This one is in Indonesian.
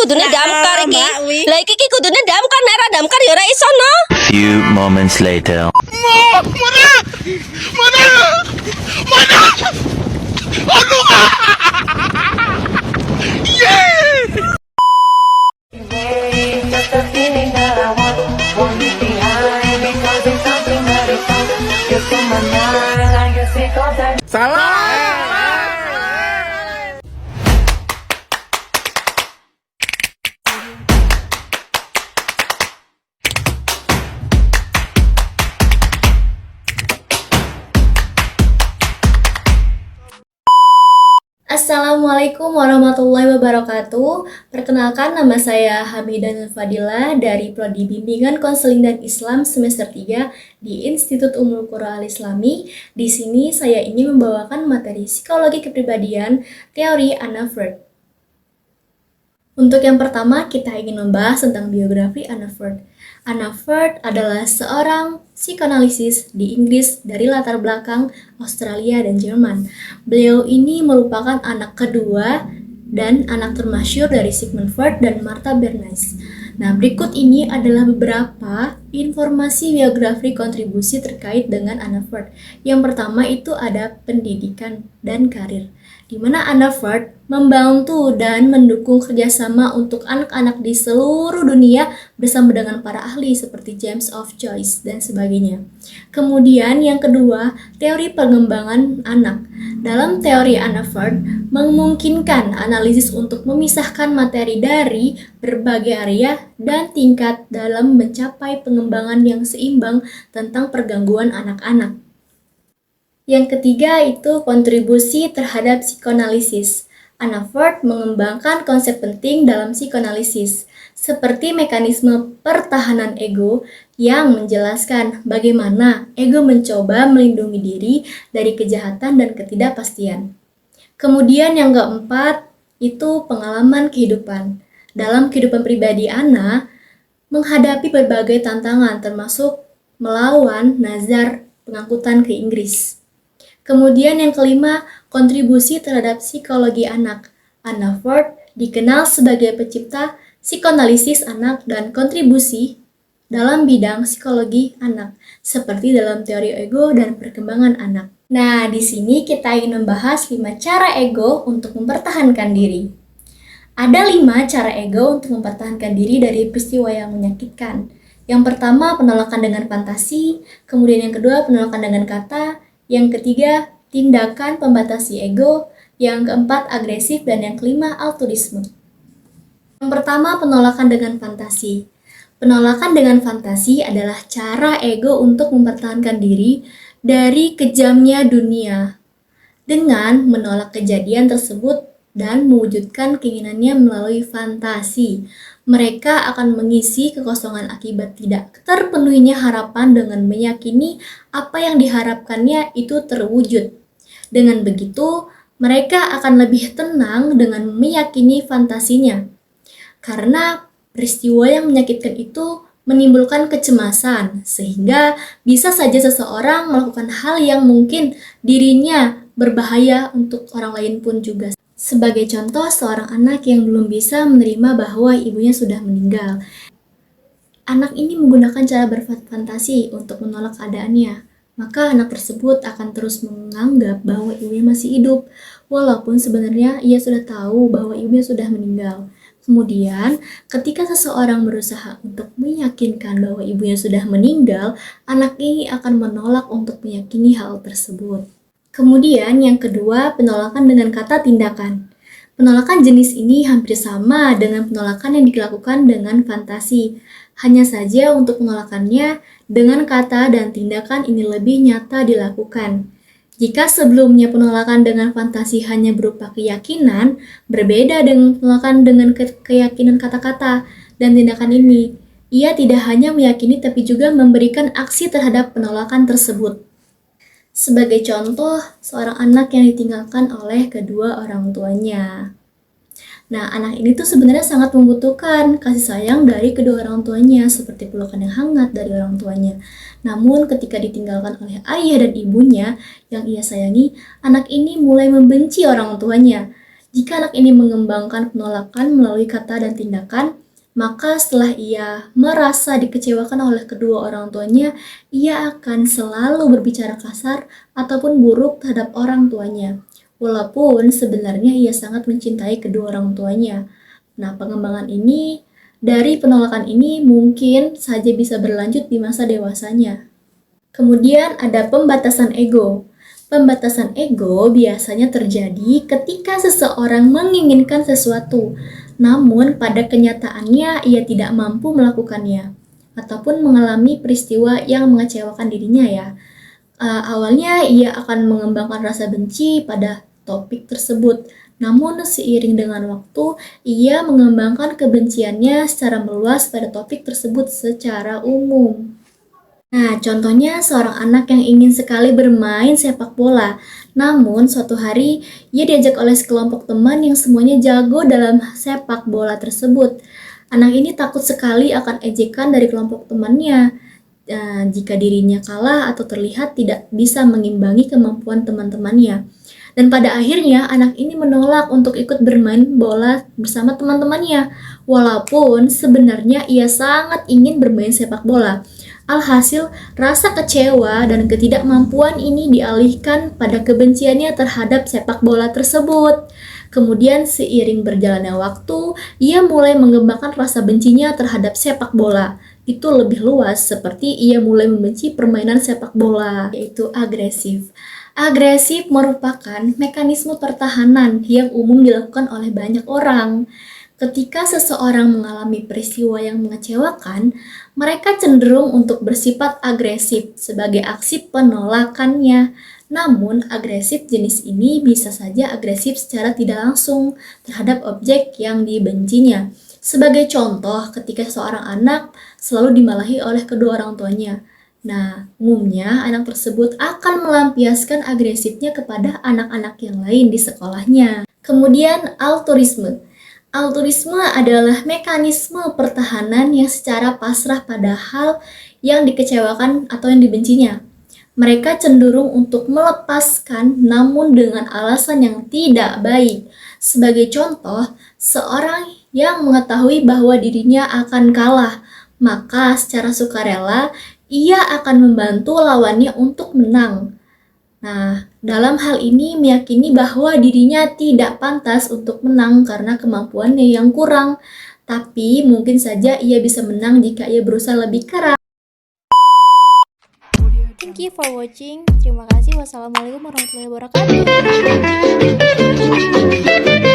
kudune damkar iki. Lah iki kudune damkar, nek ora damkar ya ora iso no. Few moments later. Assalamualaikum warahmatullahi wabarakatuh. Perkenalkan, nama saya Hamidah Nur Fadilah dari Prodi Bimbingan Konseling dan Islam semester 3 di Institut Ummul Qura Al-Islami. Di sini saya ingin membawakan materi psikologi kepribadian teori Anna Freud. Untuk yang pertama, kita ingin membahas tentang biografi Anna Freud. Anna Freud adalah seorang psikoanalisis di Inggris dari latar belakang Australia dan Jerman. Beliau ini merupakan anak kedua dan anak termasyhur dari Sigmund Freud dan Martha Bernays. Nah, berikut ini adalah beberapa informasi biografi kontribusi terkait dengan Anna Freud. Yang pertama itu ada pendidikan dan karir, di mana Anna Freud membantu dan mendukung kerjasama untuk anak-anak di seluruh dunia bersama dengan para ahli seperti James of Joyce dan sebagainya. Kemudian yang kedua, teori pengembangan anak. Dalam teori Anna Freud memungkinkan analisis untuk memisahkan materi dari berbagai area dan tingkat dalam mencapai pengembangan yang seimbang tentang pergangguan anak-anak. Yang ketiga itu kontribusi terhadap psikoanalisis. Anna Freud mengembangkan konsep penting dalam psikoanalisis, seperti mekanisme pertahanan ego yang menjelaskan bagaimana ego mencoba melindungi diri dari kejahatan dan ketidakpastian. Kemudian yang keempat itu pengalaman kehidupan. Dalam kehidupan pribadi Anna menghadapi berbagai tantangan termasuk melawan nazar pengangkutan ke Inggris. Kemudian yang kelima, kontribusi terhadap psikologi anak. Anna Freud dikenal sebagai pencipta psikoanalisis anak dan kontribusi dalam bidang psikologi anak, seperti dalam teori ego dan perkembangan anak. Nah, di sini kita ingin membahas 5 cara ego untuk mempertahankan diri. Ada 5 cara ego untuk mempertahankan diri dari peristiwa yang menyakitkan. Yang pertama, penolakan dengan fantasi. Kemudian yang kedua, penolakan dengan kata. Yang ketiga, tindakan pembatasi ego. Yang keempat, agresif. Dan yang kelima, altruisme. Yang pertama, penolakan dengan fantasi. Penolakan dengan fantasi adalah cara ego untuk mempertahankan diri dari kejamnya dunia dengan menolak kejadian tersebut dan mewujudkan keinginannya melalui fantasi. Mereka akan mengisi kekosongan akibat tidak terpenuhinya harapan dengan meyakini apa yang diharapkannya itu terwujud. Dengan begitu, mereka akan lebih tenang dengan meyakini fantasinya. Karena peristiwa yang menyakitkan itu menimbulkan kecemasan, sehingga bisa saja seseorang melakukan hal yang mungkin dirinya berbahaya untuk orang lain pun juga. Sebagai contoh, seorang anak yang belum bisa menerima bahwa ibunya sudah meninggal. Anak ini menggunakan cara berfantasi untuk menolak keadaannya. Maka anak tersebut akan terus menganggap bahwa ibunya masih hidup, walaupun sebenarnya ia sudah tahu bahwa ibunya sudah meninggal. Kemudian, ketika seseorang berusaha untuk meyakinkan bahwa ibunya sudah meninggal, anak ini akan menolak untuk meyakini hal tersebut. Kemudian yang kedua, penolakan dengan kata tindakan. Penolakan jenis ini hampir sama dengan penolakan yang dilakukan dengan fantasi. Hanya saja untuk penolakannya dengan kata dan tindakan ini lebih nyata dilakukan. Jika sebelumnya penolakan dengan fantasi hanya berupa keyakinan, berbeda dengan penolakan dengan keyakinan kata-kata dan tindakan ini. Ia tidak hanya meyakini tapi juga memberikan aksi terhadap penolakan tersebut. Sebagai contoh, seorang anak yang ditinggalkan oleh kedua orang tuanya. Nah, anak ini tuh sebenarnya sangat membutuhkan kasih sayang dari kedua orang tuanya, seperti pelukan yang hangat dari orang tuanya. Namun, ketika ditinggalkan oleh ayah dan ibunya yang ia sayangi, anak ini mulai membenci orang tuanya. Jika anak ini mengembangkan penolakan melalui kata dan tindakan, maka setelah ia merasa dikecewakan oleh kedua orang tuanya, ia akan selalu berbicara kasar ataupun buruk terhadap orang tuanya. Walaupun sebenarnya ia sangat mencintai kedua orang tuanya. Nah, pengembangan ini dari penolakan ini mungkin saja bisa berlanjut di masa dewasanya. Kemudian ada pembatasan ego. Pembatasan ego biasanya terjadi ketika seseorang menginginkan sesuatu, namun pada kenyataannya ia tidak mampu melakukannya, ataupun mengalami peristiwa yang mengecewakan dirinya ya. Awalnya ia akan mengembangkan rasa benci pada topik tersebut, namun seiring dengan waktu, ia mengembangkan kebenciannya secara meluas pada topik tersebut secara umum. Nah, contohnya seorang anak yang ingin sekali bermain sepak bola, namun suatu hari ia diajak oleh sekelompok teman yang semuanya jago dalam sepak bola tersebut. Anak ini takut sekali akan ejekan dari kelompok temannya. Jika dirinya kalah atau terlihat tidak bisa mengimbangi kemampuan teman-temannya. Dan pada akhirnya anak ini menolak untuk ikut bermain bola bersama teman-temannya, walaupun sebenarnya ia sangat ingin bermain sepak bola. Alhasil, rasa kecewa dan ketidakmampuan ini dialihkan pada kebenciannya terhadap sepak bola tersebut. Kemudian seiring berjalannya waktu, ia mulai mengembangkan rasa bencinya terhadap sepak bola. Itu lebih luas, seperti ia mulai membenci permainan sepak bola, yaitu agresif. Agresif merupakan mekanisme pertahanan yang umum dilakukan oleh banyak orang. Ketika seseorang mengalami peristiwa yang mengecewakan, mereka cenderung untuk bersifat agresif sebagai aksi penolakannya. Namun, agresif jenis ini bisa saja agresif secara tidak langsung terhadap objek yang dibencinya. Sebagai contoh, ketika seorang anak selalu dimarahi oleh kedua orang tuanya. Nah, umumnya anak tersebut akan melampiaskan agresifnya kepada anak-anak yang lain di sekolahnya. Kemudian, altruisme. Altruisme adalah mekanisme pertahanan yang secara pasrah pada hal yang dikecewakan atau yang dibencinya. Mereka cenderung untuk melepaskan namun dengan alasan yang tidak baik. Sebagai contoh, seorang yang mengetahui bahwa dirinya akan kalah, maka secara sukarela ia akan membantu lawannya untuk menang. Nah, dalam hal ini meyakini bahwa dirinya tidak pantas untuk menang karena kemampuannya yang kurang. Tapi mungkin saja ia bisa menang jika ia berusaha lebih keras. Thank you for watching. Terima kasih. Wassalamualaikum warahmatullahi wabarakatuh.